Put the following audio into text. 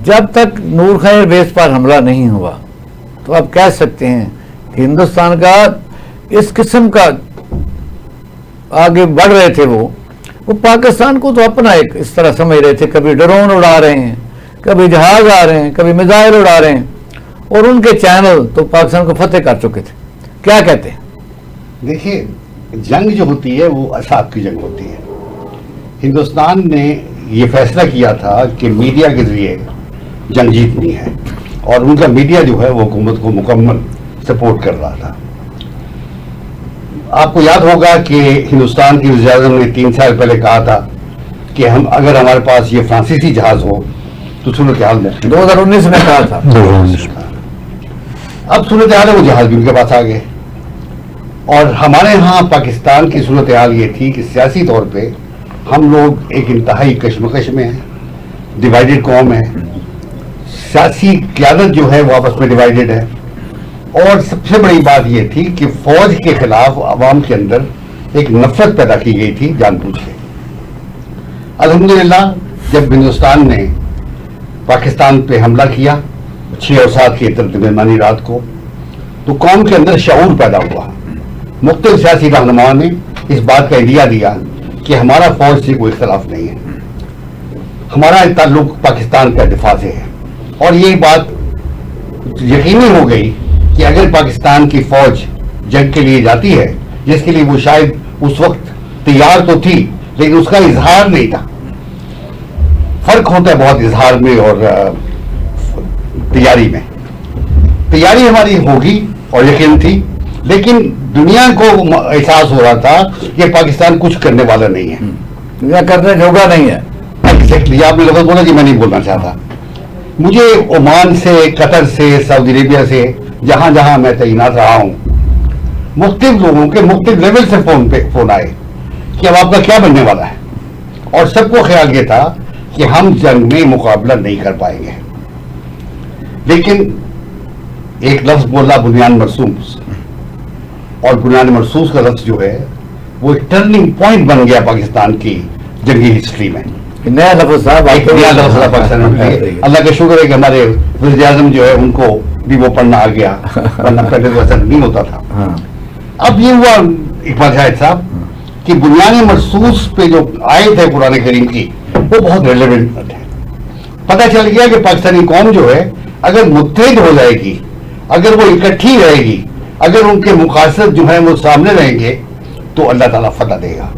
जब तक नूर खैर बेस पर हमला नहीं हुआ तो आप कह सकते हैं कि हिंदुस्तान का इस किस्म का आगे बढ़ रहे थे वो पाकिस्तान को तो अपना एक इस तरह समझ रहे थे। कभी ड्रोन उड़ा रहे हैं, कभी जहाज आ रहे हैं, कभी मिसाइल उड़ा रहे हैं, और उनके चैनल तो पाकिस्तान को फतेह कर चुके थे। क्या कहते हैं? देखिए, जंग जो होती है वो असाब की जंग होती है। हिंदुस्तान ने ये फैसला किया था कि मीडिया के जरिए जंग जीतनी है, और उनका मीडिया जो है वो हुकूमत को मुकम्मल सपोर्ट कर रहा था। आपको याद होगा कि हिंदुस्तान की वज़ीर-ए-आज़म ने 3 साल पहले कहा था कि हम अगर हमारे पास ये फ्रांसीसी जहाज हो तो सूरत हाल में 2019 में कहा था। अब सूरत हाल है, वो जहाज भी उनके पास आ गए। और हमारे यहाँ पाकिस्तान की सूरत हाल ये थी कि सियासी तौर पे हम लोग एक इंतहाई कशमकश में हैं, डिवाइडेड कौम है, सियासी क़यादत जो है वो आपस में डिवाइडेड है। और सबसे बड़ी बात यह थी कि फौज के खिलाफ आवाम के अंदर एक नफरत पैदा की गई थी जानबूझ के। अल्हम्दुलिल्लाह जब हिंदुस्तान ने पाकिस्तान पे हमला किया 6 और 7 की दरमियानी रात को, तो कौम के अंदर शऊर पैदा हुआ। मुख्तलिफ सियासी रहनुमाओं ने इस बात का इंदिया दिया कि हमारा फौज से कोई इख्तलाफ नहीं है, हमारा ताल्लुक पाकिस्तान का दिफा से है। और ये बात यकीनी हो गई कि अगर पाकिस्तान की फौज जंग के लिए जाती है, जिसके लिए वो शायद उस वक्त तैयार तो थी लेकिन उसका इजहार नहीं था। फर्क होता है बहुत इजहार में और तैयारी में। तैयारी हमारी होगी और यकीन थी, लेकिन दुनिया को एहसास हो रहा था कि पाकिस्तान कुछ करने वाला नहीं है, दुनिया करने जोगा नहीं है। एग्जैक्टली, आपने लफ्ज़ बोला कि मैं नहीं बोलना चाहता। मुझे ओमान से, कतर से, सऊदी अरेबिया से, जहां जहां मैं तैनात रहा हूं, मुख्तलिफ लोगों के मुख्तलिफ लेवल से फोन आए कि अब आपका क्या बनने वाला है। और सबको ख्याल ये था कि हम जंग में मुकाबला नहीं कर पाएंगे। लेकिन एक लफ्ज बोला बुनियान मरसूस, और बुनियान मरसूस का लफ्ज जो है वो एक टर्निंग पॉइंट बन गया पाकिस्तान की जंगी हिस्ट्री में। नया लफ्ज साहब, नया लफ्ज पाकिस्तान में। अल्लाह का शुक्र है कि हमारे वज़ीर-ए-आज़म जो है उनको भी वो पढ़ना आ गया, वरना पहले तो ऐसा नहीं होता था। अब ये हुआ इकबाल शाहिद साहब कि बुनियान मरसूस पे जो आयत है कुरान करीम की वो बहुत रेलेवेंट है। पता चल गया कि पाकिस्तानी कौम जो है अगर मुत्तहिद हो जाएगी, अगर वो इकट्ठी रहेगी, अगर उनके मुकासद जो है वो सामने रहेंगे, तो अल्लाह ताला फतह देगा।